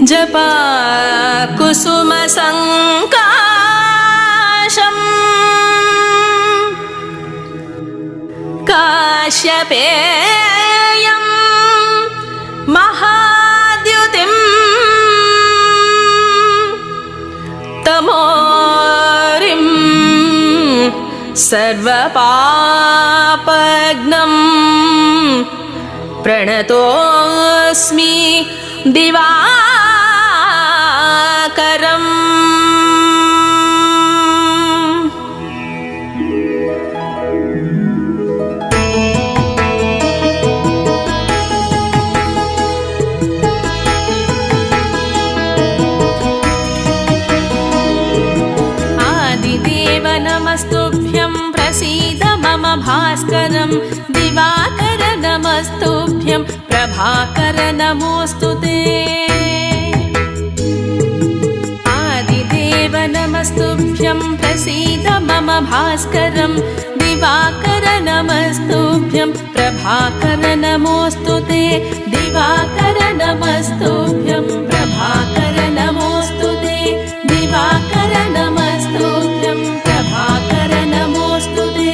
जपा कुसुम संकाशम् काश्यपेयं महाद्युतिम् तमोरिं सर्वपापघ्नं प्रणतोऽस्मि दिवाकरम्। आदिदेव नमस्तुभ्यं प्रसीद मम भास्करं दिवाकर नमस्तुभ्यं प्रभाकर नमोऽस्तुते। आदिदेव नमस्तुभ्यं प्रसीद मम भास्करं दिवाकर नमस्तुभ्यं प्रभाकर नमोऽस्तुते। दिवाकर नमस्तुभ्यं प्रभाकर नमोऽस्तुते। दिवाकर नमस्तुभ्यं प्रभाकर नमोऽस्तुते।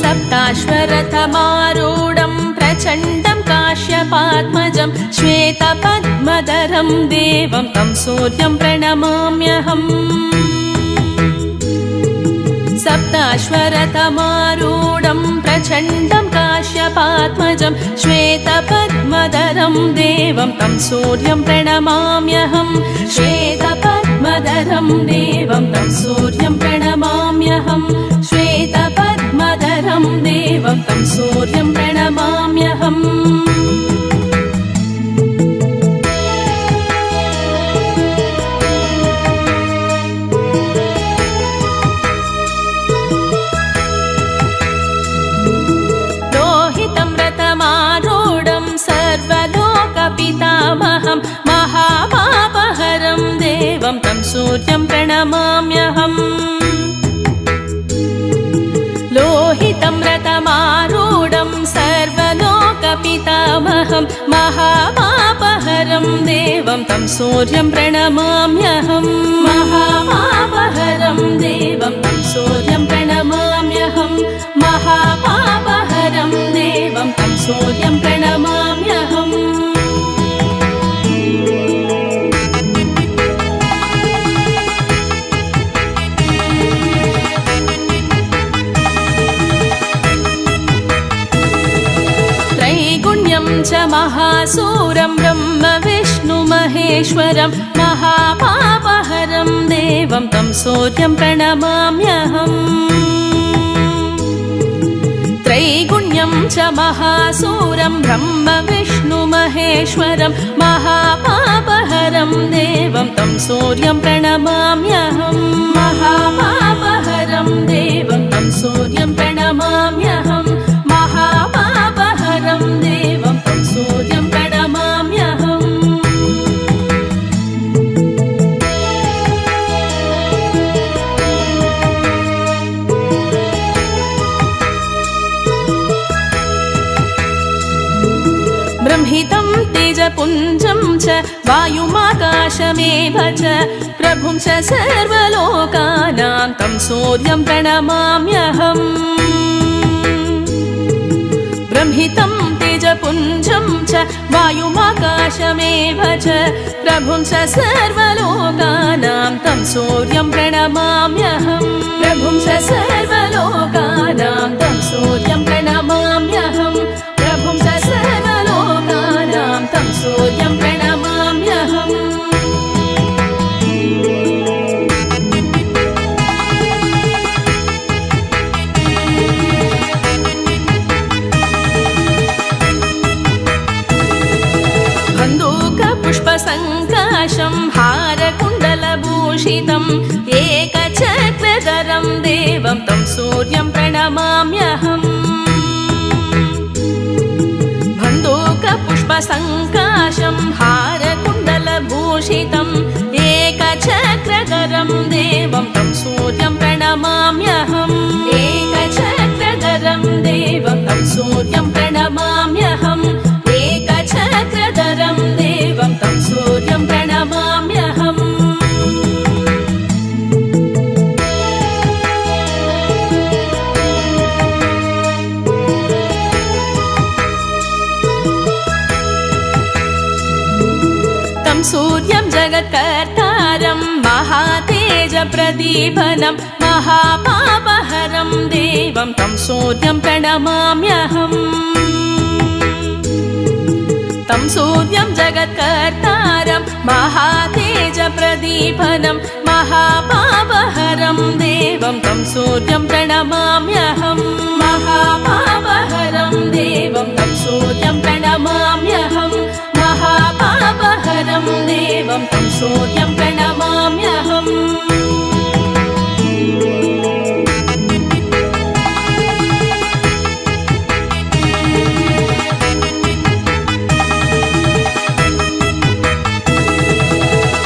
सप्ताश्वरथमारूढं प्रचण्डं काश्यपात्मजं श्वेतपद्मधरं देवं तं सूर्यं प्रणमाम्यहम्। सप्ताश्वरथमारूढं प्रचण्डं काश्यपात्मजं श्वेतपद्मधरं देवं तं सूर्यं प्रणमाम्यहम्। श्वेतपद्मधरं देवं तं सूर्यं प्रणमाम्यहम्। श्वेतपद्मधरं देवं तं सूर्यं प्रणमाम्यहम्। सर्वलोकपितामहं महापापहरं देवं तं सूर्यं प्रणमाम्यहम्। लोहितं रथमारूढं सर्वलोकपितामहं महापापहरं देवं तं सूर्यं प्रणमाम्यहम्। महापापहरं देवं तं सूर्यं प्रणमाम्यहम्। महापापहरं देवं तं सूर्यं प्रणमाम्यहम्। त्रैगुण्यं च महासूरं ब्रह्म विष्णु महेश्वरं महापापहरं देवं तं सूर्यं प्रणमाम्यहम्। त्रैगुण्यं च महासूरं ब्रह्म विष्णु महेश्वरं महापापहरं देवं तं सूर्यं प्रणमाम्यहम्। महापापहरं देवं तं सूर्यं प्रणमाम्यहम्। महापापहरं देवं तं सूर्यं प्रणमाम्यहम्। ब्रह्मितं तेजपुञ्जं च वायुमाकाशमेव च प्रभुं च सर्वलोकानां तं सूर्यं प्रणमाम्यहम्। ब्रह्मितं तेजपुञ्जं च वायुमाकाशमेव च प्रभुं च सर्वलोकानां तं सूर्यं प्रणमाम्यहम्। प्रभुं च सर्वलोकानां तं सूर्यं प्रणमाम्यहम्। प्रभुं च सर्वलोकानां तं सूर्यं प्रणमाम्यहम्। बन्दूकपुष्पसङ्काशं हारकुण्डलभूषितम् एकचक्रधरं देवं तं सूर्यं प्रणमाम्यहम्। बन्दूक पद्मसङ्काशं हारकुण्डलभूषितम् एकचक्रधरं देवं तं सूर्यं प्रणमाम्यहम् एकचक्रधरं देवं तं सूर्यं प्रणमाम्यहम् एकचक्रधरं देवं तं सूर्यं प्रणमाम्यहम् सूर्यं जगत्कर्तारं महातेजप्रदीपनं महापापहरं देवं तं सूर्यं प्रणमाम्यहम् तं सूर्यं जगत्कर्तारं महातेजप्रदीपनं महापापहरं देवं तं सूर्यं प्रणमाम्यहम् महापापहरं देवं तं सूर्यं प्रणमाम्यहम् महापापहरं देवं तं सूर्यं प्रणमाम्यहम्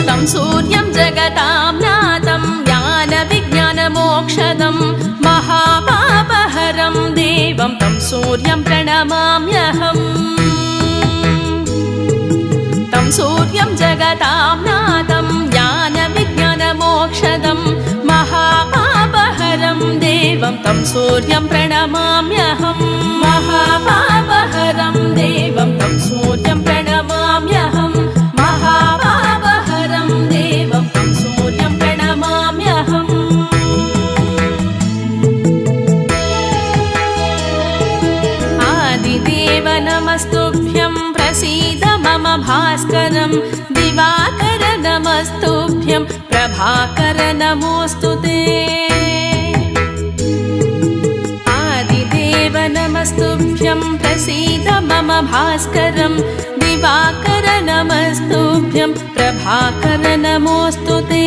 तं सूर्यं जगतां नाथं ज्ञानविज्ञानमोक्षदं महापापहरं देवं तं सूर्यं प्रणमाम्यहम् तं सूर्यं जगतां नाथं ज्ञानविज्ञानमोक्षदं महापापहरं देवं तं सूर्यं प्रणमाम्यहम् महापापहरं देवं तं सूर्यं प्रणमाम्यहम् महापापहरं देवं तं सूर्यं प्रणमाम्यहम् आदिदेव नमस्तुभ्यं प्रसीद मम भास्करं दिवाकर नमस्तुभ्यं प्रभाकर नमोऽस्तु ते आदिदेव नमस्तुभ्यं प्रसीद मम भास्करं दिवाकर नमस्तुभ्यं प्रभाकर नमोऽस्तु ते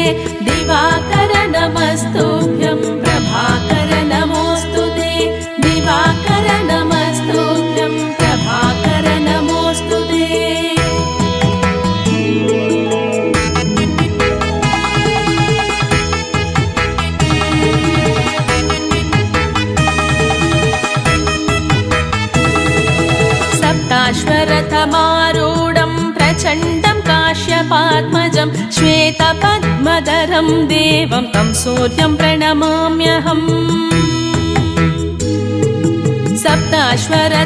दिवाकर नमस्तुभ्यं प्रभाकर नमोऽस्तु ते दिवाकर नमस्तुभ्यं प्रभाकर नमोऽस्तु ते सप्ताश्वरथमारूढं प्रचण्डं काश्यपात्मजं श्वेतपद्मधरं देवं तं सूर्यं प्रणमाम्यहम्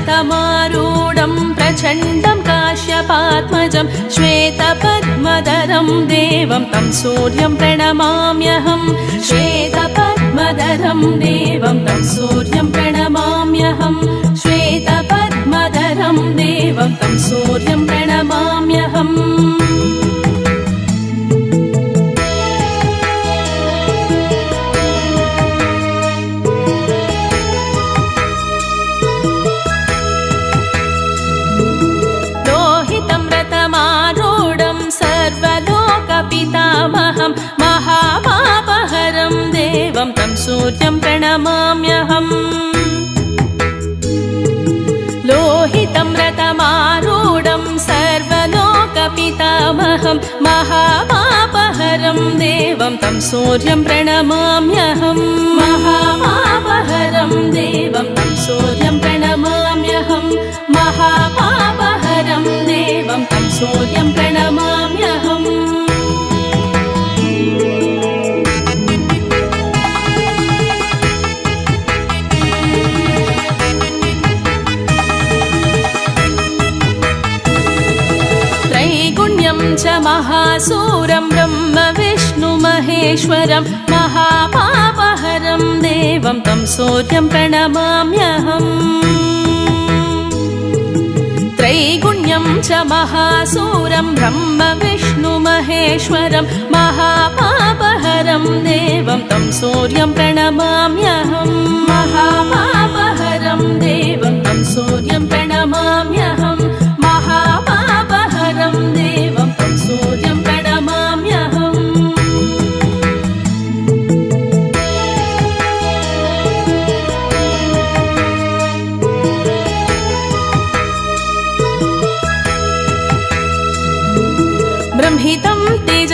सप्ताश्वरथमारूढं प्रचण्डं काश्यपात्मजं श्वेतपद्मधरं देवं तं सूर्यं प्रणमाम्यहम् श्वेतपद्मधरं देवं तं सूर्यं प्रणमाम्यहम् श्वेतपद्मधरं देवं तं सूर्यं प्रणमाम्यहम् सर्वलोकपितामहं महापापहरं देवं तं सूर्यं प्रणमाम्यहम् लोहितं रथमारूढं सर्वलोकपितामहं महापापहरं देवं तं सूर्यं प्रणमाम्यहम् महापापहरं देवं तं सूर्यं प्रणमाम्यहम् महापापहरं देवं तं सूर्यं प्रणमाम्यहम् त्रैगुण्यं च महासूरं ब्रह्म विष्णु महेश्वरं महापापहरं देवं तं सूर्यं प्रणमाम्यहम् त्रैगुण्यं च महासूरं ब्रह्म विष्णु महेश्वरं महापापहरं देवं तं सूर्यं प्रणमाम्यहम् महापापहरं देवं तं सूर्यं प्रणमाम्यहम् महापापहरं देवं तं सूर्यं प्रणमाम्यहम्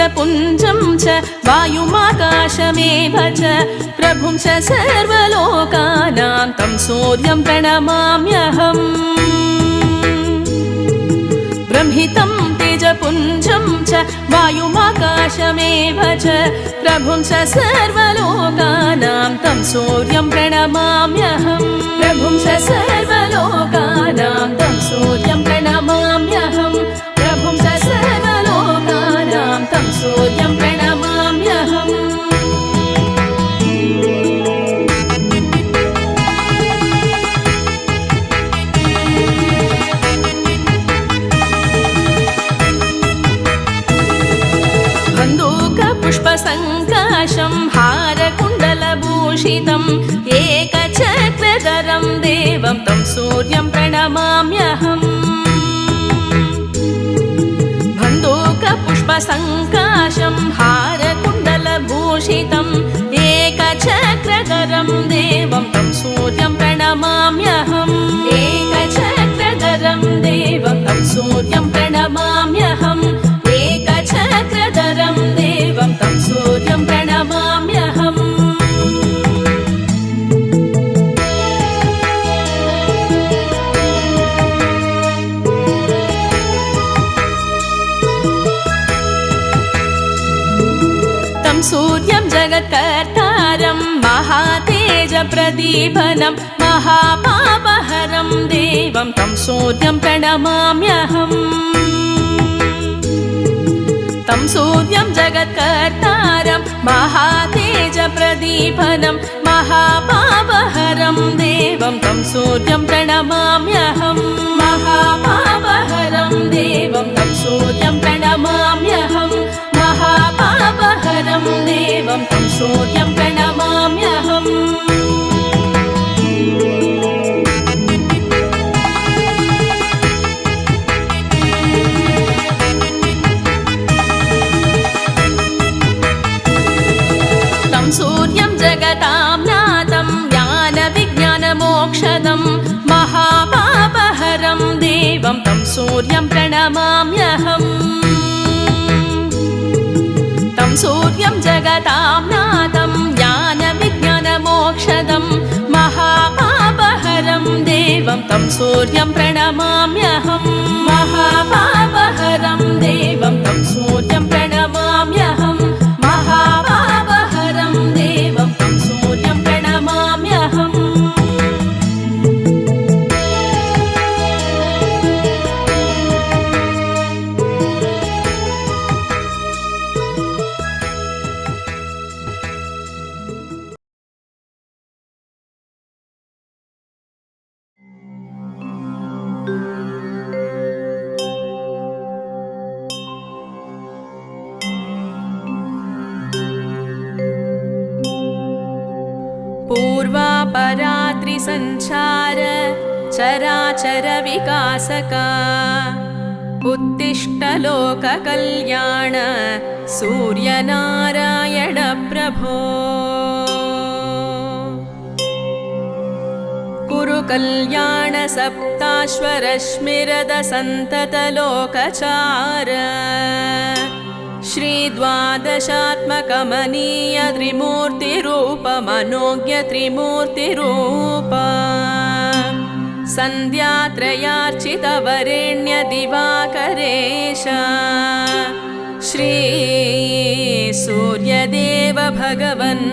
तेजपुञ्जं च वायुमाकाशमेव च प्रभुं च सर्वलोकानां तं सूर्यं प्रणमाम्यहम् ब्रह्मितं तेजपुञ्जं च वायुमाकाशमेव च प्रभुं च सर्वलोकानां तं सूर्यं प्रणमाम्यहम् प्रभुं च सर्वलोकानां तं सूर्यं प्रणमाम्यहम् प्रभुं च सर्वलोकानां तं सूर्यं प्रणमाम्यहम् पुष्पसङ्काशं हारकुण्डलभूषितं एकचक्रधरं देवं तं सूर्यं प्रणमाम्यहम् बन्धूकपुष्पसङ्काशं हारकुण्डलभूषितं एकचक्रधरं देवं तं सूर्यं प्रणमाम्यहम् एकचक्रधरं देवं तं सूर्यं प्रणमाम्यहम् एकचक्रधरं देवं तं सूर्यं प्रणमाम्यहम् तं सूर्यं जगत्कर्तारं महातेजप्रदीपनं महापापहरं देवं तं सूर्यं प्रणमाम्यहम् तं सूर्यं जगत्कर्तारं महातेजप्रदीपनं महापापहरं देवं तं सूर्यं प्रणमाम्यहम् महापापहरं देवं तं सूर्यं प्रणमाम्यहम् महापापहरं देवं तं सूर्यं प्रणमाम्यहम् सूर्यं जगतां नाथं ज्ञानविज्ञानमोक्षदं महापापहरं देवं तं सूर्यं प्रणमाम्यहम् तं सूर्यं जगतां नाथं ज्ञानविज्ञानमोक्षदं महापापहरं देवं तं सूर्यं प्रणमाम्यहम् महापापहरं देवं तं सूर्यं प्रणमाम्यहम् महापापहरं देवं तं सूर्यं प्रणमाम्यहम् पूर्वापरात्रिसञ्चार चराचर विकासका उत्तिष्ठ लोककल्याण सूर्यनारायण प्रभो कुरु कल्याण सप्ताश्वरश्मिरद सन्तत लोकचार श्रीद्वादशात्मकमनीय त्रिमूर्तिरूपमनोज्ञ त्रिमूर्तिरूप सन्ध्यात्रयार्चितवरेण्य दिवाकरेश श्री सूर्यदेव भगवन्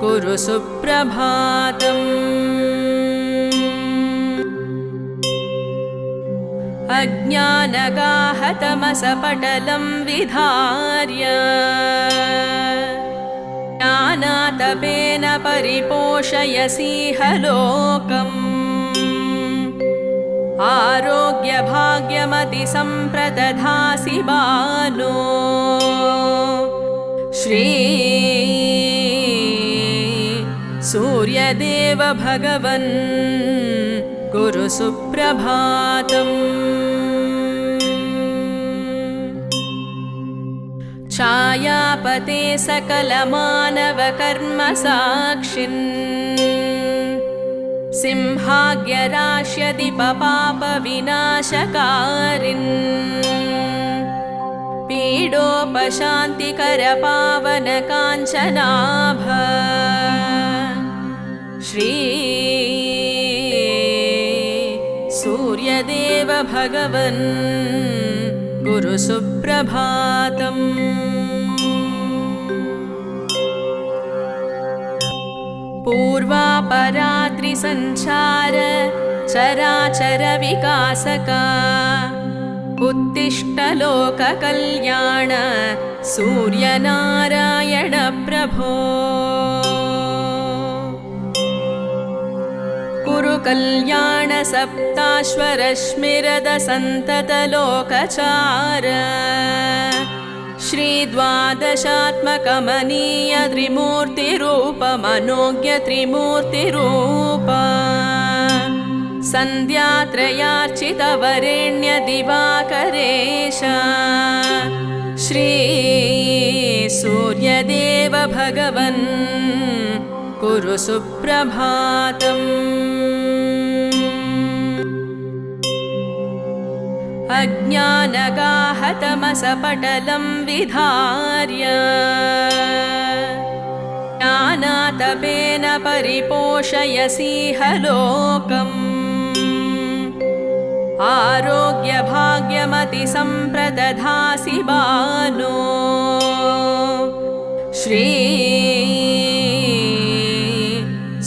कुरु सुप्रभातम् अज्ञानगाहतमसपटलं विधार्य ज्ञानातपेन परिपोषयसीह लोकम् आरोग्यभाग्यमतिसम्प्रदधासि बालो श्री सूर्यदेव भगवन् कुरु सुप्रभातम् छायापते सकलमानवकर्मसाक्षिन् सिंहाग्यराश्यदिपपापविनाशकारिन् पीडोपशान्तिकर पावन काञ्चनाभ श्री सूर्यदेव भगवन् गुरु सुप्रभातम्। पूर्वापरात्रिसञ्चार चराचर विकासका उत्तिष्ठ लोककल्याण सूर्यनारायण प्रभो। कुरु कल्याण सप्ताश्वरश्मिरद सन्तत लोकचार श्री द्वादशात्मकमनीय त्रिमूर्तिरूप मनोज्ञ त्रिमूर्तिरूप सन्ध्यात्रयार्चित वरेण्य दिवाकरेश श्री सूर्यदेव भगवन् कुरु सुप्रभातम्। अज्ञानगाहतमसपटलं विधार्य ज्ञानातपेन परिपोषयसीह लोकम् आरोग्यभाग्यमतिसम्प्रदधासि बालो श्री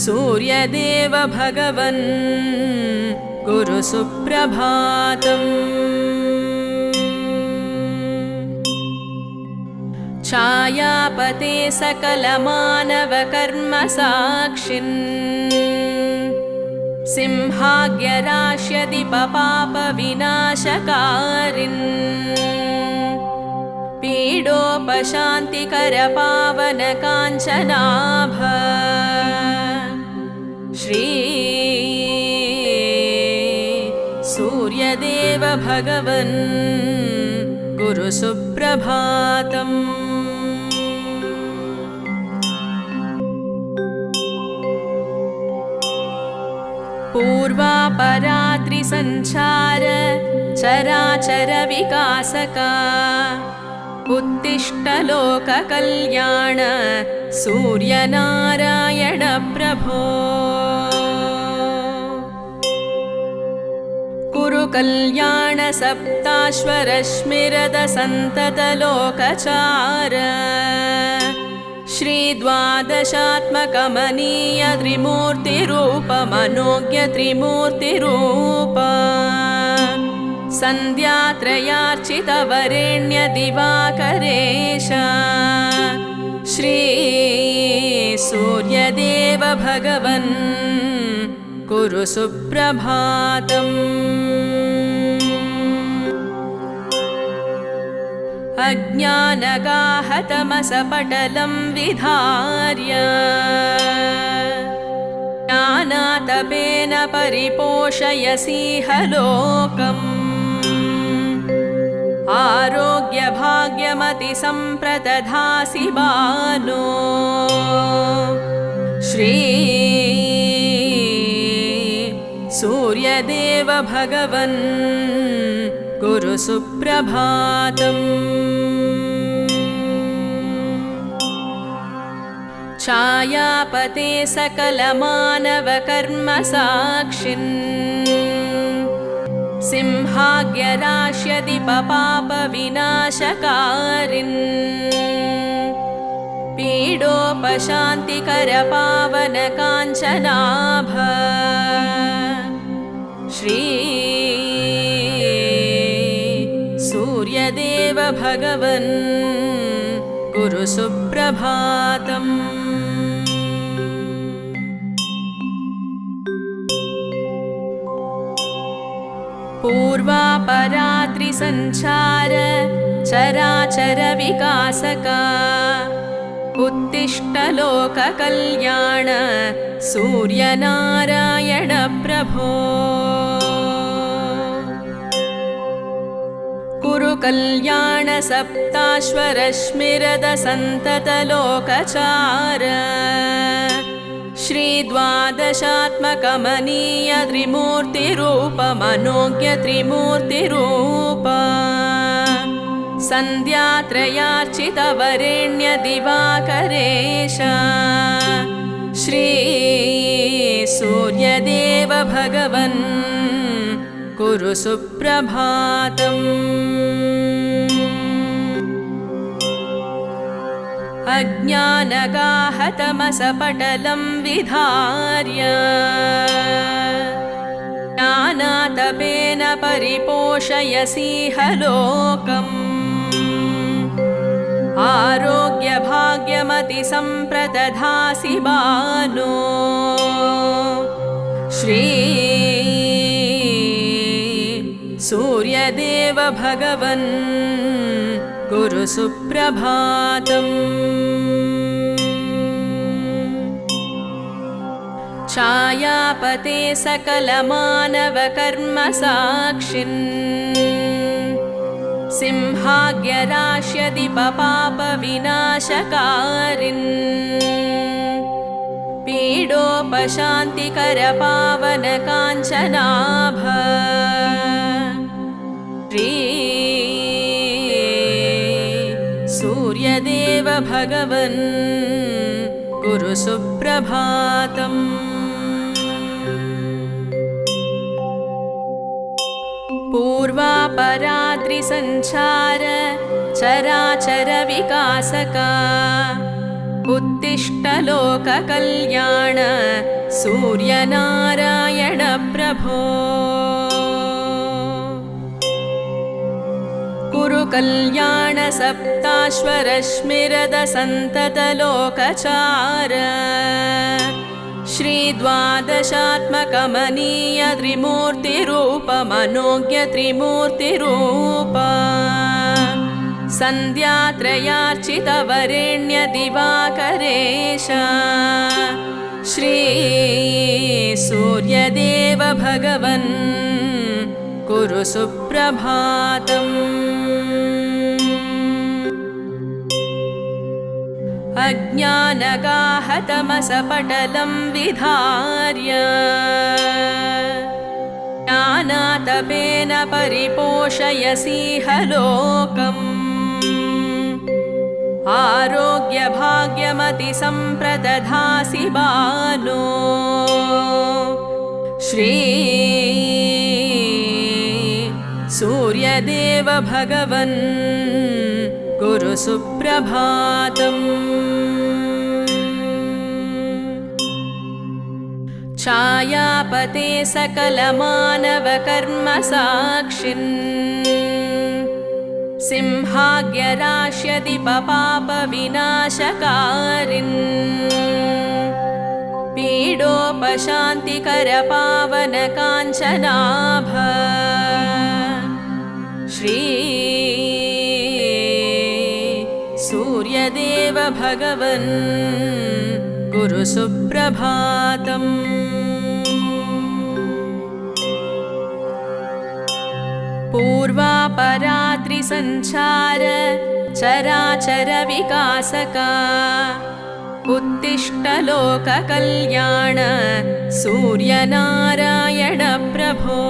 सूर्यदेव भगवन् गुरु सुप्रभातम्। छायापते सकलमानवकर्मसाक्षिन् सिंहाग्यराश्यदिपपापविनाशकारिन् पीडोपशान्तिकर पावन काञ्चनाभ श्री सूर्यदेव भगवन् गुरु सुप्रभातम्। पूर्वापरात्रिसञ्चार चराचर विकासका उत्तिष्ठ लोककल्याण सूर्यनारायण प्रभो। कुरु कल्याण सप्ताश्वरश्मिरद सन्तत लोकचार श्री द्वादशात्मकमनीय त्रिमूर्तिरूप मनोज्ञ त्रिमूर्तिरूप सन्ध्यात्रयार्चित वरेण्य दिवाकरेश श्री सूर्यदेव भगवन् कुरु सुप्रभातम्। अज्ञानगाहतमसपटलं विधार्य ज्ञानातपेन परिपोषयसीह लोकम् आरोग्यभाग्यमतिसम्प्रदधासि बालो श्री सूर्यदेव भगवन् गुरु सुप्रभातम्। छायापते सकलमानवकर्मसाक्षिन् सिंहाग्यराश्यदिपपापविनाशकारिन् पीडोपशान्तिकर पावन काञ्चनाभ श्री सूर्यदेव भगवन् गुरु सुप्रभातम्। पूर्वापरात्रिसञ्चार चराचर विकासका उत्तिष्ठ लोककल्याण सूर्यनारायण प्रभो। कुरु कल्याण सप्ताश्वरश्मिरद सन्तत लोकचार श्री द्वादशात्मकमनीय त्रिमूर्तिरूप मनोज्ञ त्रिमूर्तिरूप सन्ध्यात्रयार्चितवरेण्यदिवाकरेश श्री सूर्यदेव भगवन् कुरु सुप्रभातम्। अज्ञानगाहतमसपटलं विधार्य ज्ञानातपेन परिपोषयसीह लोकम्। आरोग्यभाग्यमतिसम्प्रदधासि बालो श्री सूर्यदेव भगवन् कुरु सुप्रभातम्। छायापते सकलमानवकर्मसाक्षिन् सिंहाग्यराश्यदिपपापविनाशकारिन् पीडोपशान्तिकरपावनकाञ्चनाभ श्री सूर्यदेव भगवन् कुरु सुप्रभातम्। पूर्वापराद्रिसञ्चार चराचर विकासका उत्तिष्ठ लोककल्याण सूर्यनारायण प्रभो। कुरु कल्याण सप्ताश्वरश्मिरद सन्तत लोकचार श्री द्वादशात्मकमनीय त्रिमूर्तिरूप मनोज्ञ त्रिमूर्तिरूप सन्ध्यात्रयार्चितवरेण्य दिवाकरेश श्री सूर्यदेव भगवन् कुरु सुप्रभातम्। अज्ञानगाहतमसपटलं विधार्य ज्ञानातपेन परिपोषयसीह लोकम्। आरोग्यभाग्यमतिसम्प्रदधासि बालो श्री सूर्यदेव भगवन् कुरु सुप्रभातम्। छायापते सकलमानवकर्मसाक्षिन् सिंहाग्यराश्यदिपपापविनाशकारिन् पीडोपशान्तिकरपावनकाञ्चनाभ श्री सूर्यदेव भगवन् कुरु सुप्रभातम्। पूर्वापराद्रिसञ्चार चराचर विकासका उत्तिष्ठ लोककल्याण सूर्यनारायण प्रभो।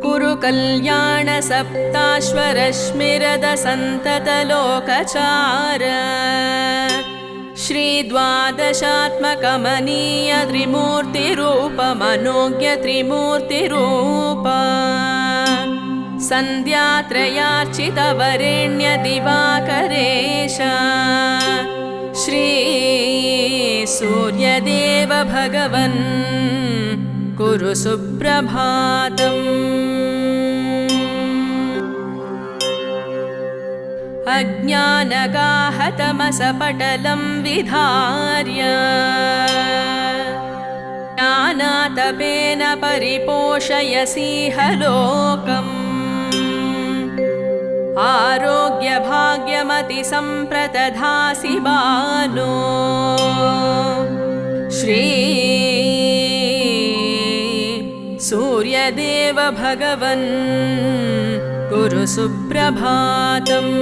कुरु कल्याण सप्ताश्वरश्मिरद सन्तत लोकचार श्री द्वादशात्मकमनीय त्रिमूर्तिरूप मनोज्ञ त्रिमूर्तिरूप सन्ध्यात्रयार्चितवरेण्य दिवाकरेश श्री सूर्यदेव भगवन् कुरु सुप्रभातम्। अज्ञानगाहतमसपटलं विधार्य ज्ञानातपेन परिपोषयसीह लोकम्। आरोग्यभाग्यमतिसम्प्रदधासि बालो श्री सूर्यदेव भगवन् कुरु सुप्रभातम्।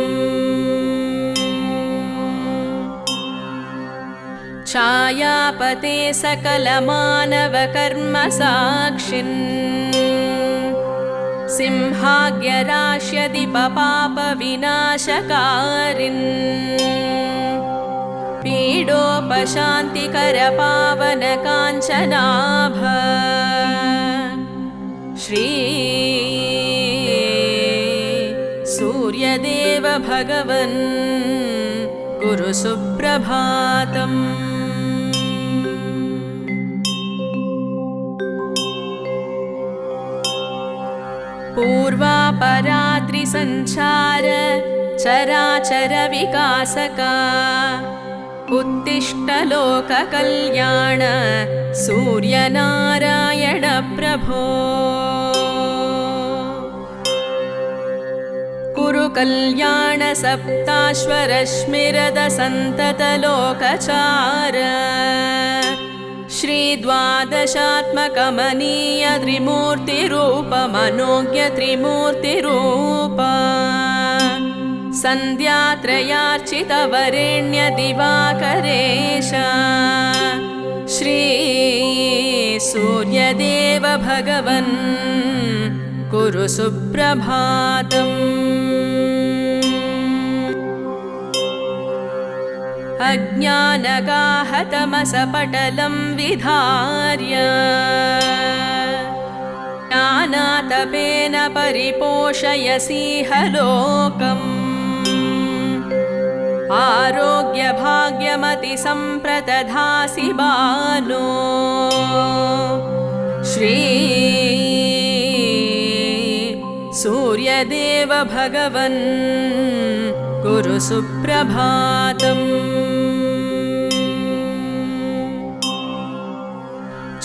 छायापते सकलमानवकर्मसाक्षिन् सिंहाग्यराश्यदिपपापविनाशकारिन् पीडोपशान्तिकरपावनकाञ्चनाभ श्री सूर्यदेव भगवन् कुरु सुप्रभातम्। पूर्वापरात्रिसञ्चार चराचर विकासका उत्तिष्ठ लोककल्याण सूर्यनारायण प्रभो कुरु कल्याण सप्ताश्वरश्मिरद सन्तत लोकचार श्री द्वादशात्मकमनीय त्रिमूर्तिरूप मनोज्ञ त्रिमूर्तिरूप सन्ध्यात्रयार्चित वरेण्य दिवाकरेश श्री सूर्यदेव भगवन् कुरु सुप्रभातम्। अज्ञानगाहतमसपटलं विधार्य ज्ञानातपेन परिपोषयसीह लोकम् आरोग्यभाग्यमतिसम्प्रदधासि बालो श्री सूर्यदेव भगवन् कुरु सुप्रभातम्।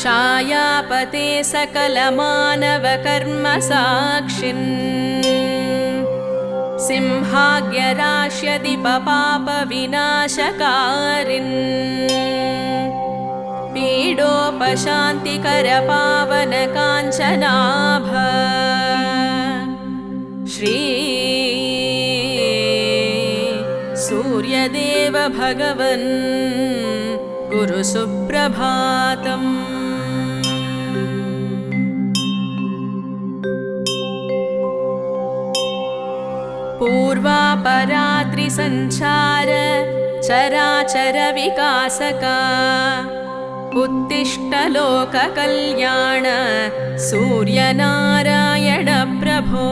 छायापते सकलमानवकर्मसाक्षिन् सिंहाग्यराश्यदिपपापविनाशकारिन् पीडोपशान्तिकरपावनकाञ्चनाभ श्री सूर्यदेव भगवन् कुरु सुप्रभातम्। पूर्वापरात्रिसञ्चार चराचर विकासका उत्तिष्ठ लोककल्याण सूर्यनारायण प्रभो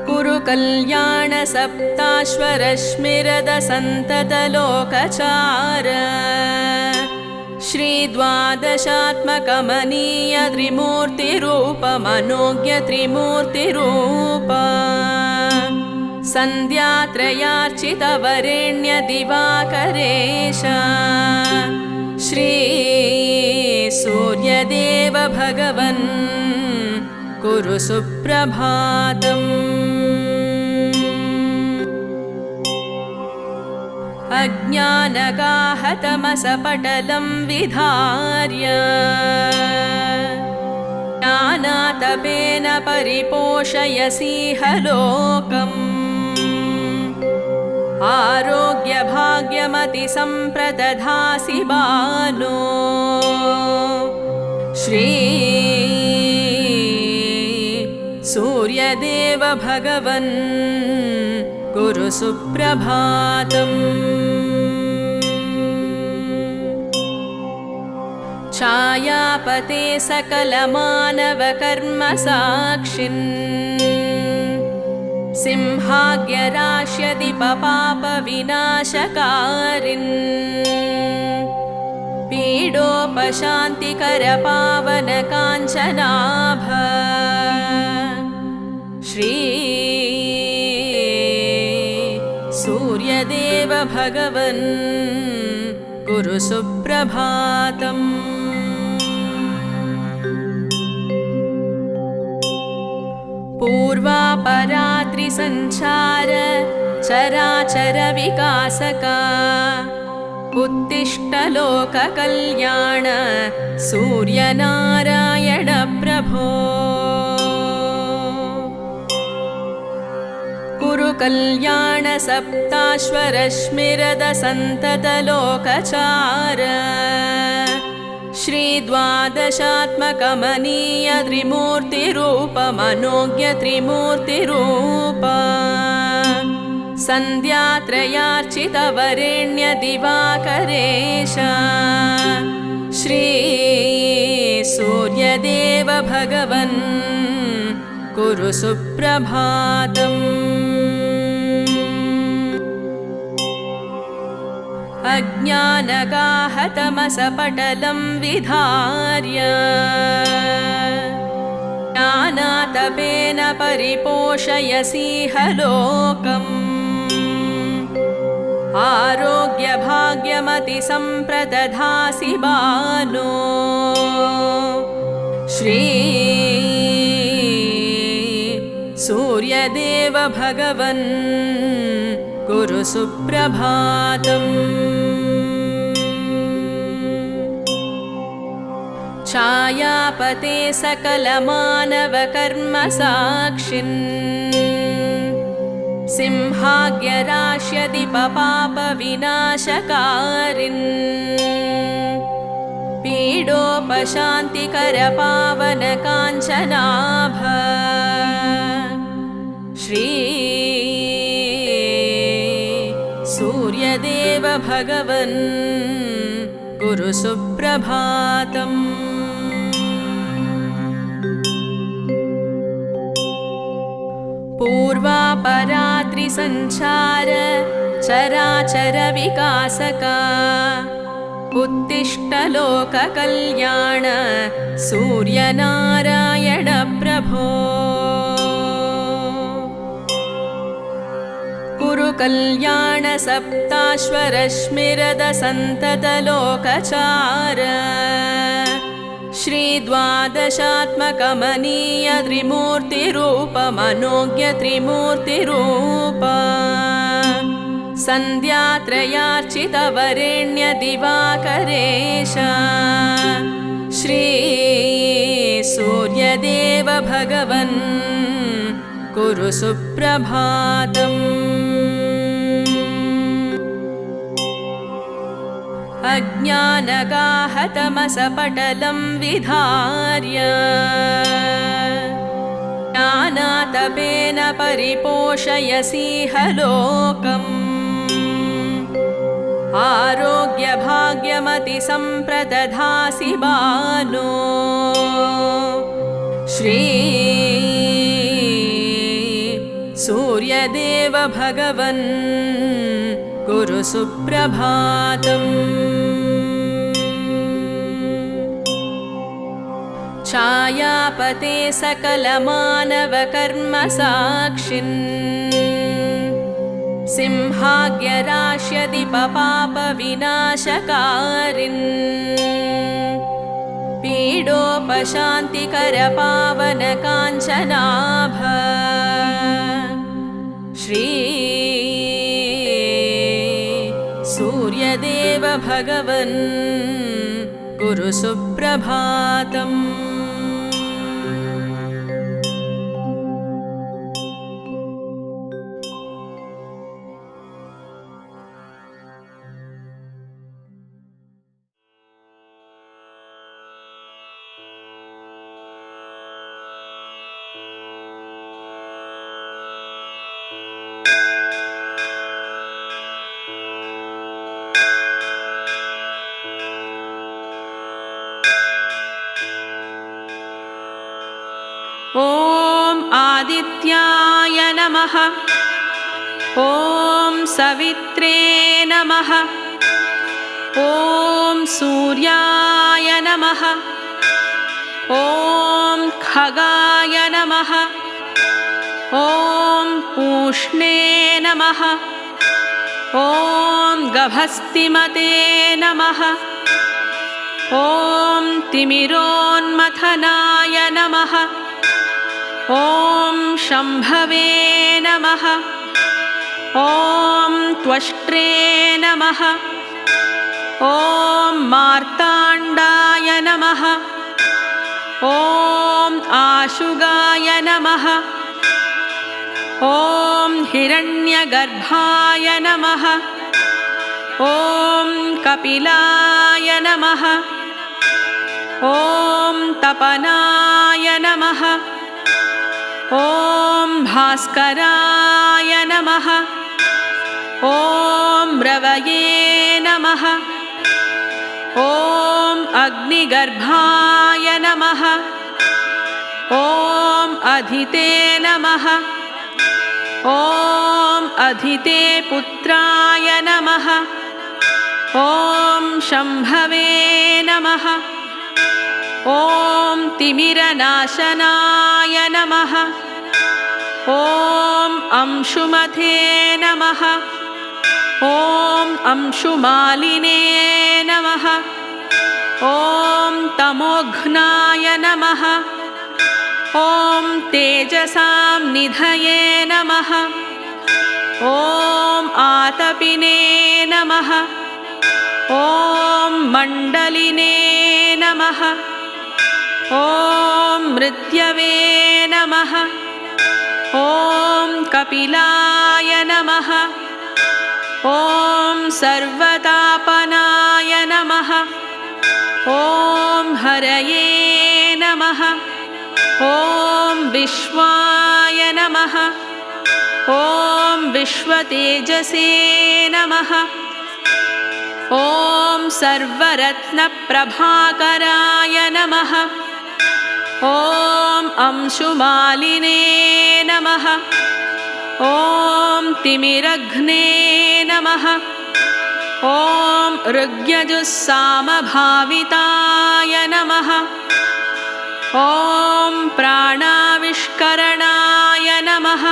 कुरु कल्याण सप्ताश्वरश्मिरद सन्तत लोकचार श्री द्वादशात्मकमनीय त्रिमूर्तिरूप मनोज्ञ त्रिमूर्तिरूप सन्ध्यात्रयार्चित वरेण्य दिवाकरेश श्री सूर्यदेव भगवन् कुरु सुप्रभातम्। अज्ञानगाहतमसपटलं विधार्य ज्ञानातपेन परिपोषयसीह लोकम् आरोग्यभाग्यमतिसम्प्रदधासि बालो श्री सूर्यदेव भगवन् कुरु सुप्रभातम्। छायापते सकलमानवकर्मसाक्षिन् सिंहाग्यराश्यदिपपापविनाशकारिन् पीडोपशान्तिकरपावनकाञ्चनाभ श्री सूर्यदेव भगवन् कुरु सुप्रभातम्। पूर्वापरात्रिसञ्चार चराचर विकासका उत्तिष्ठ लोककल्याण सूर्यनारायण प्रभो कुरु कल्याण सप्ताश्वरश्मिरद सन्तत लोकचार श्रीद्वादशात्मकमनीय त्रिमूर्तिरूपमनोज्ञ त्रिमूर्तिरूप सन्ध्यात्रयार्चितवरेण्य दिवाकरेश श्री सूर्यदेव भगवन् कुरु सुप्रभातम्। अज्ञानगाहतमसपटलं विधार्य ज्ञानातपेन परिपोषयसीह लोकम् आरोग्यभाग्यमतिसम्प्रदधासि बालो श्री सूर्यदेव भगवन् कुरु सुप्रभातम्। छायापते सकलमानवकर्मसाक्षिन् सिंहाग्यराश्यदिपपापविनाशकारिन् पीडोपशान्तिकरपावनकाञ्चनाभ श्री सूर्यदेव भगवन् कुरु सुप्रभातम्। पूर्वापरात्रिसञ्चार चराचरविकासका उत्तिष्ठ लोककल्याण सूर्यनारायण प्रभो कुरु कल्याण सप्ताश्वरश्मिरद सन्ततलोकचार श्रीद्वादशात्मकमनीय त्रिमूर्तिरूपमनोज्ञ त्रिमूर्तिरूप सन्ध्यात्रयार्चितवरेण्य दिवाकरेश श्री सूर्यदेव भगवन् कुरु सुप्रभातम्। अज्ञानगाहतमसपटलं विधार्य ज्ञानातपेन परिपोषयसीह लोकम् आरोग्यभाग्यमतिसम्प्रदधासि बालो श्री सूर्यदेव भगवन् कुरु सुप्रभातम्। छायापते सकलमानवकर्मसाक्षिन् सिंहाग्यराश्यदिपपापविनाशकारिन् पीडोपशान्तिकरपावनकाञ्चनाभ श्री सूर्यदेव भगवन् कुरु सुप्रभातम्। ॐ आदित्याय नमः। ॐ सवित्रे नमः। ॐ सूर्याय नमः। ॐ खगाय नमः। ॐ पूष्णे नमः। ॐ गभस्तिमते नमः। ॐ तिमिरोन्मथनाय नमः। ॐ शम्भवे नमः। ॐ त्वष्ट्रे नमः। ॐ मार्ताण्डाय नमः। ॐ आशुगाय नमः। ॐ हिरण्यगर्भाय नमः। ॐ कपिलाय नमः। ॐ तपनाय नमः। ॐ भास्कराय नमः। ॐ रवये नमः। ॐ अग्निगर्भाय नमः। ॐ अधिते नमः। ॐ अधिते पुत्राय नमः। ॐ शम्भवे नमः। ॐ तिमिरनाशनाय नमः। ॐ अंशुमते नमः। ॐ अंशुमालिने नमः। ॐ तमोघ्नाय नमः। ॐ तेजसां निधये नमः। ॐ आतपिने नमः। ॐ मण्डलिने नमः। ॐ मृत्यवे नमः। ॐ कपिलाय नमः। ॐ सर्वतापनाय नमः। ॐ हरये नमः। ॐ विश्वाय नमः। ॐ विश्वतेजसे नमः। ॐ सर्वरत्नप्रभाकराय नमः। ॐ अंशुमालिने नमः। ॐ तिमिरघ्ने नमः। ॐ ऋग्यजुस्सामभाविताय नमः। ॐ प्राणाविष्करणाय नमः।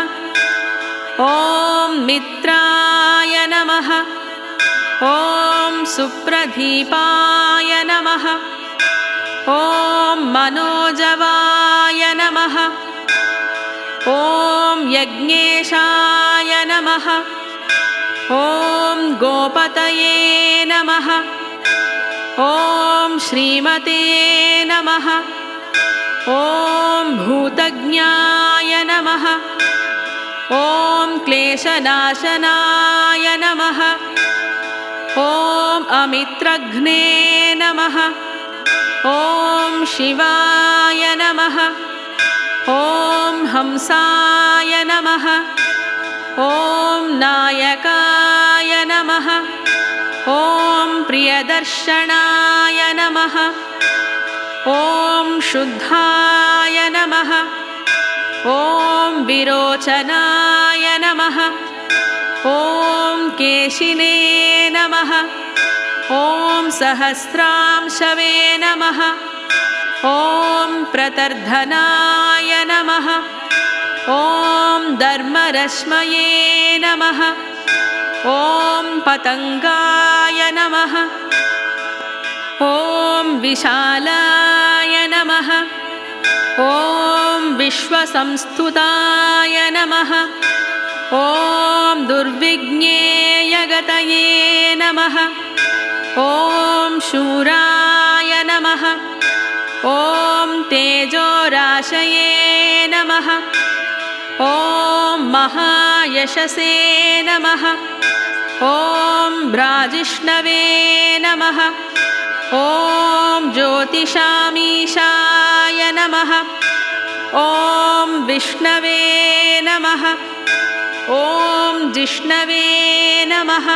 ॐ मित्राय नमः। ॐ सुप्रदीपाय नमः। ॐ मनोजवाय नमः। ॐ यज्ञेशाय नमः। ॐ गोपतये नमः। ॐ श्रीमते नमः। ॐ भूतज्ञाय नमः। ॐ क्लेशनाशनाय नमः। ॐ अमित्रघ्ने नमः। ॐ शिवाय नमः। ॐ हंसाय नमः। ॐ नायकाय नमः। ॐ प्रियदर्शनाय नमः। ॐ शुद्धाय नमः। ॐ विरोचनाय नमः। ॐ केशिने नमः। ॐ सहस्रांशवे नमः। ॐ प्रतर्धनाय नमः। ॐ धर्मरश्मये नमः। ॐ पतङ्गाय नमः। ॐ विशालाय नमः। ॐ विश्वसंस्तुताय नमः। ॐ दुर्विज्ञेयगतये नमः। ॐ शूराय नमः। ॐ तेजोराशये नमः। ॐ महायशसे नमः। ॐ भ्राजिष्णवे नमः। ॐ ज्योतिषामीशाय नमः। ॐ विष्णवे नमः। ॐ जिष्णवे नमः।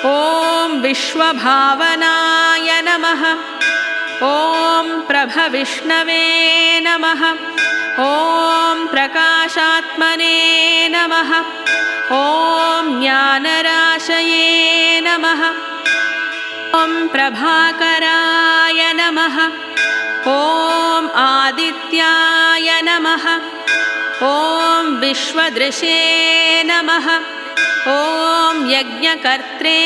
ॐ विश्वभावनाय नमः। ॐ प्रभविष्णवे नमः। ॐ प्रकाशात्मने नमः। ॐ ज्ञानराशये नमः। ॐ प्रभाकराय नमः। ॐ आदित्याय नमः। ॐ विश्वदृशे नमः। ॐ यज्ञकर्त्रे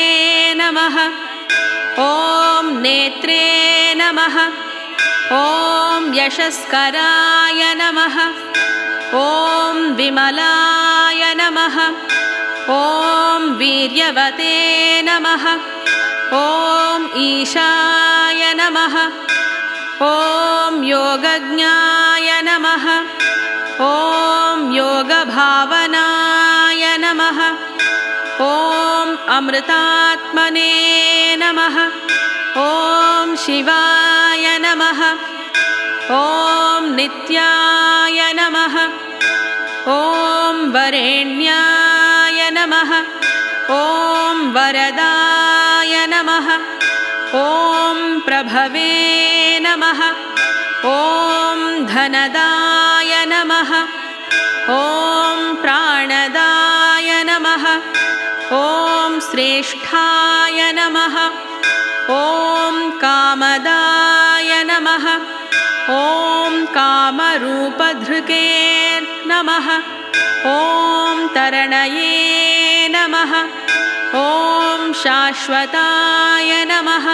नमः। ॐ नेत्रे नमः। ॐ यशस्कराय नमः। ॐ विमलाय नमः। ॐ वीर्यवते नमः। ॐ ईशाय नमः। ॐ योगज्ञाय नमः। ॐ योगभावनाय नमः। ॐ अमृतात्मने नमः। ॐ शिवाय नमः। नमः ॐ नित्याय नमः ॐ वरेण्याय नमः ॐ वरदाय नमः ॐ प्रभवे नमः ॐ धनदाय नमः ॐ प्राणदाय नमः ॐ श्रेष्ठाय नमः ॐ कामदाय नमः ॐ कामरूपधृके नमः ॐ तरणये नमः ॐ शाश्वताय नमः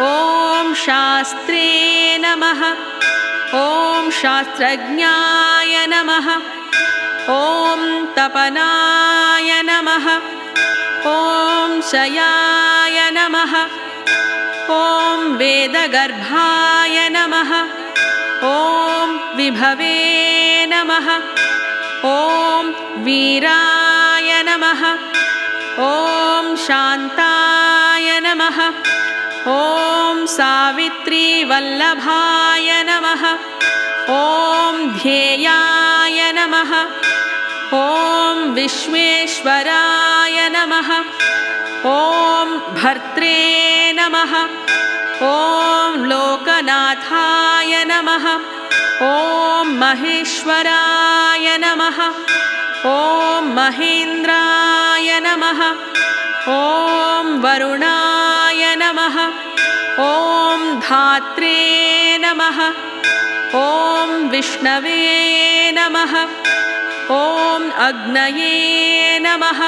ॐ शास्त्रे नमः ॐ शास्त्रज्ञाय नमः ॐ तपनाय नमः ॐ शयाय नमः ॐ वेदगर्भाय नमः ॐ विभवे नमः ॐ वीराय नमः ॐ शान्ताय नमः ॐ सावित्रीवल्लभाय नमः ॐ ध्येयाय नमः ॐ विश्वेश्वराय नमः ॐ भर्त्रे नमः ॐ लोकनाथाय नमः ॐ महेश्वराय नमः ॐ महेन्द्राय नमः ॐ वरुणाय नमः ॐ धात्रे नमः ॐ विष्णवे नमः ॐ अग्नये नमः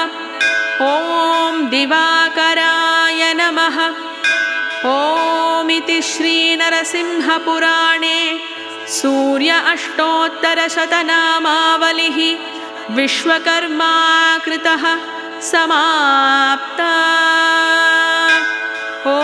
ॐ दिवाकराय नमः ॐ इति श्रीनरसिंहपुराणे सूर्य अष्टोत्तरशतनामावलिः विश्वकर्मा कृतः समाप्ता ॐ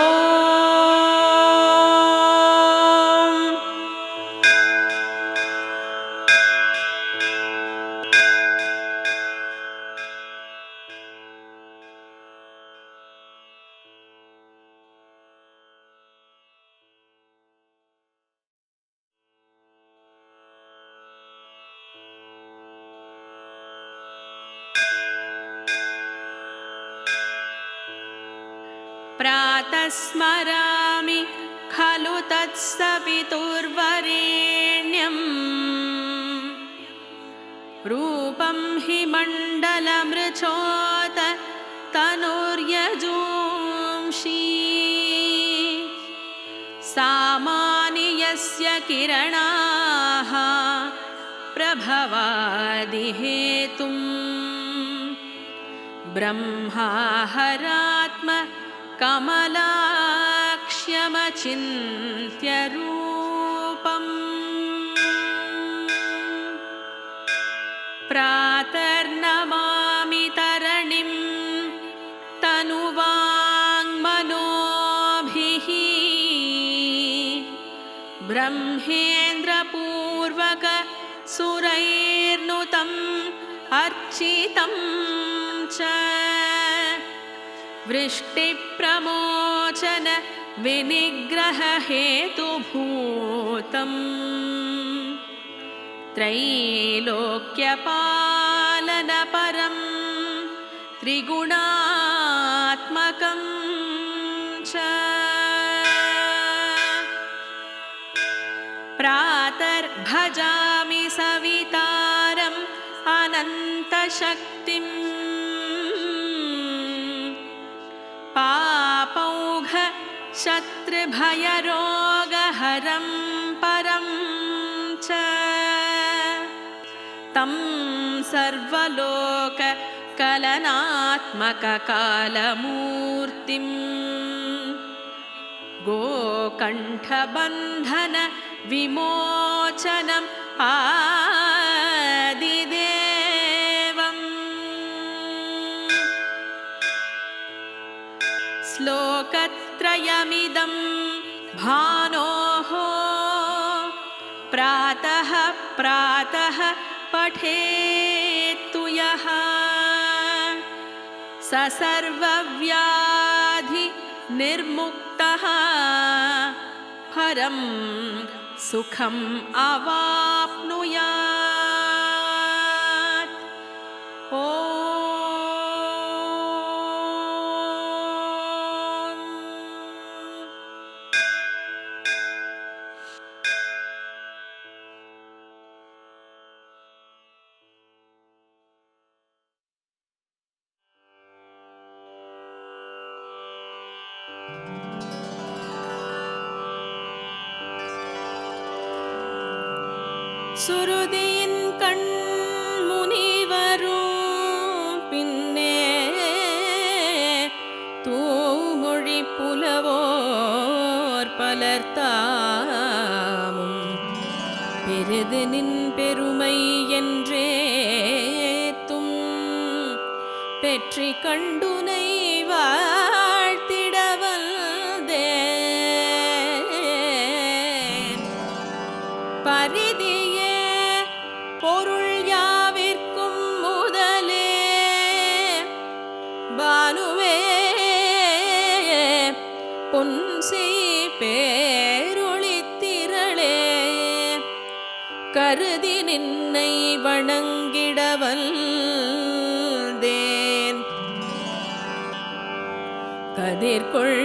प्रातः स्मरामि खलु तत्सवितुर्वरेण्यम् रूपं हि मण्डलमृचोत तनुर्यजूंषि सामानि यस्य किरणाः प्रभवादिहेतुं ब्रह्माहरात्म कमलाक्ष्यमचिन्त्य रूपम् प्रातर्नमामि तरणिं तनुवाङ्मनोभिः ब्रह्मेन्द्रपूर्वक सुरैर्नुतम् अर्चितं च वृष्टिप्रमोचन विनिग्रहहेतुभूतम् त्रैलोक्यपालनपरं त्रिगुणात्मकं च प्रातर्भजामि सवितारम् अनन्तशक्तिम् पापौघ शत्रुभयरोगहरं परं च तं सर्वलोककलनात्मककालमूर्तिं गोकण्ठबन्धन विमोचनम् आदिदेवम् श्लोकत्रयमिदं भानोः प्रातः प्रातः पठेत्तु यः स सर्वव्याधि निर्मुक्तः हरं सुखम् अवाप्नुयात्। ॐ சுருதியின் கண் முனிவரும் பின்னே தூமொழி புலவோர் பலர்த்தாமும் பெரிது நின் பெருமை என்றேத்தும் பெற்றி கண்டுனை வாழ்த்திடவல்தேன் பரிதியே பொருள் யாவிற்கும் முதலே பானுவே பொன்சி பேரொளித்திரளே கருதி நின்னை வணங்கிடவல்தேன் கதிர்கொள்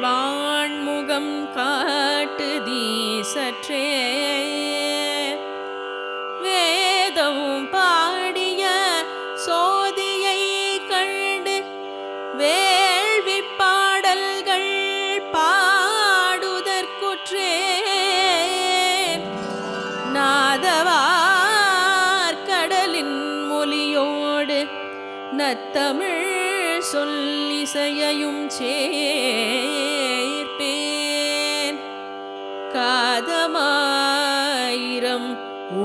வான்முகம் காட்டுதி சற்றே வேதம் பாடிய சோதியை கண்டு வேள்வி பாடல்கள் பாடுதற்குற்றேன் நாதவார் கடலின் மொழியோடு நத்தமிழ் சொல்லிசையையும் சேர்ப்பேன் காதமாயிரம்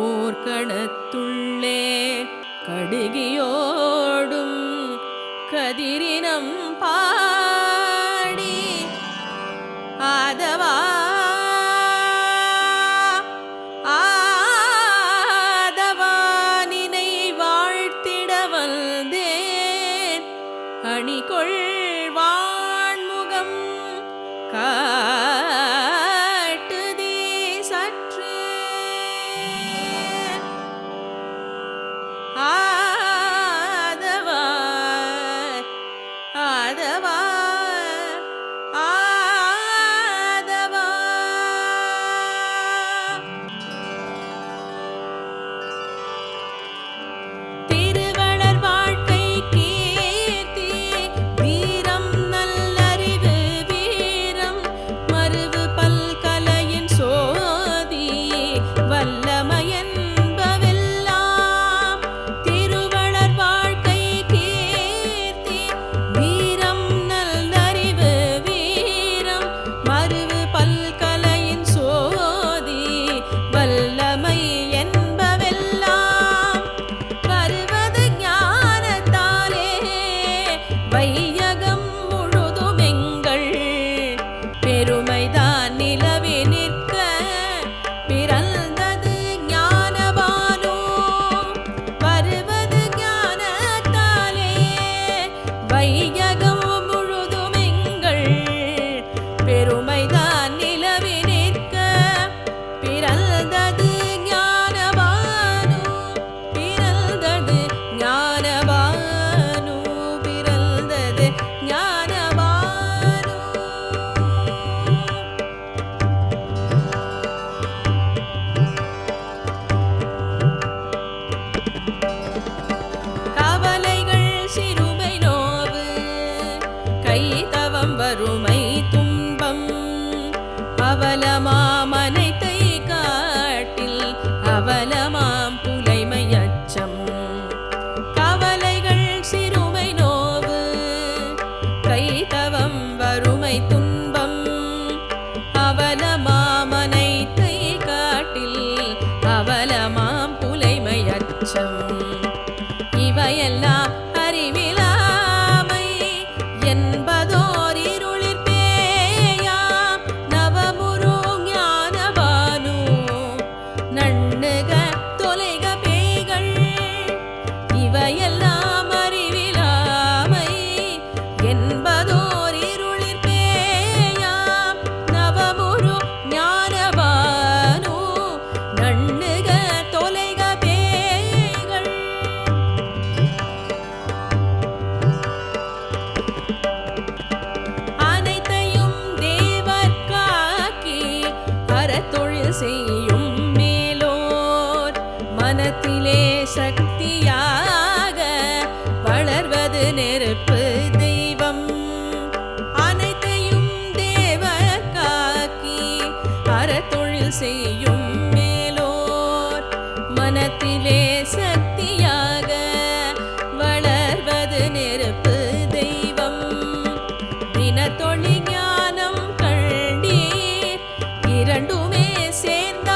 ஊர்கணத்துள்ளே கடுகியோடும் கதிரினம் பாடி ஆதவா ஆதவானினை வாழ்த்திடவல்தேன் அணிகொள் வான்முகம் காட்டுதி சற்றே ஆதவா ஆதவா ஆதவா திருவளர் வாழ்க்கை கீர்த்தி வீரம் நல்லறிவு வீரம் மருவு பல்கலையின் சோதி வல்லமையன்பவெல்லாம் திருவளர் வாழ்க்கை கீர்த்தி வீரம் நல்லறிவு வீரம் மருவு பல்கலையின் சோதி வல்லமை என்பவெல்லாம் வருவது ஞானத்தாலே வையகம் முழுதுமெங்கள் பெருமைதான் நிலவி நிற்க பிறந்தது ஞானபானோ வருவது ஞானத்தாலே வையகம் முழுதுமெங்கள் பெருமைதான் நிலவி நிற்க பிறந்தது ஞானபானோ பிறந்தது ஞானபானோ பிறந்தது ஞானபானோ கவலைகள் சிறுமை நோவு கைதவம் வறுமை துன்பம் அவலமாமனைத்தை காட்டில் அவலமாம் புலைமை அச்சம் கவலைகள் சிறுமை நோவு கைதவம் வறுமை துன்பம் அவலமாமனைத்தை காட்டில் அவலமாம் புலைமை அச்சம் இவையெல்லாம் அறிவிலாமை என்பதோர் இருளிற் பேயாம் நவமுரு ஞான அறத்தொழில் செய்யும் மேலோர் மனத்திலே சக்தியாக வளர்வது நெருப்பு தெய்வம். தினத்தொழி ஞானம் கண்டீர் இரண்டுமே சேர்ந்த